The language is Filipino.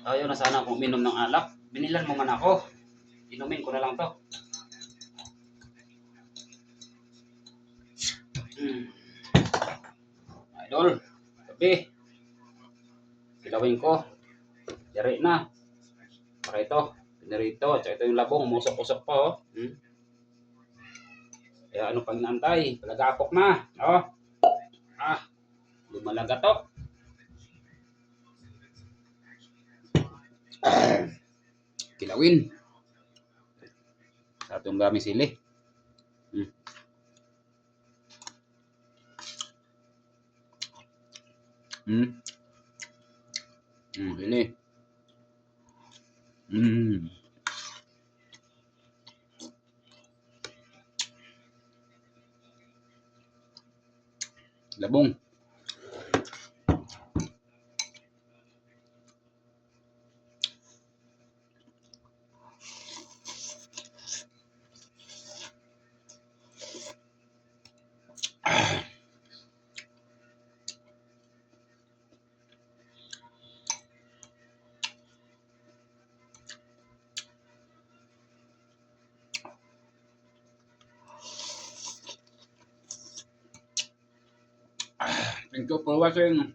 Ayaw na sana akong uminom ng alak. Binilan mo man ako. Inumin ko na lang to. Idol, gabi. Kilawin ko. Yari na. Para ito. Pinarito. Tsaka ito yung labong. Umusok-usok pa, oh. Kaya ano pang inaantay? Palagapok na. Oh. Lumalaga to. Kilawin. Sa itong gamit sili. Sili. Labong. Thank you for watching.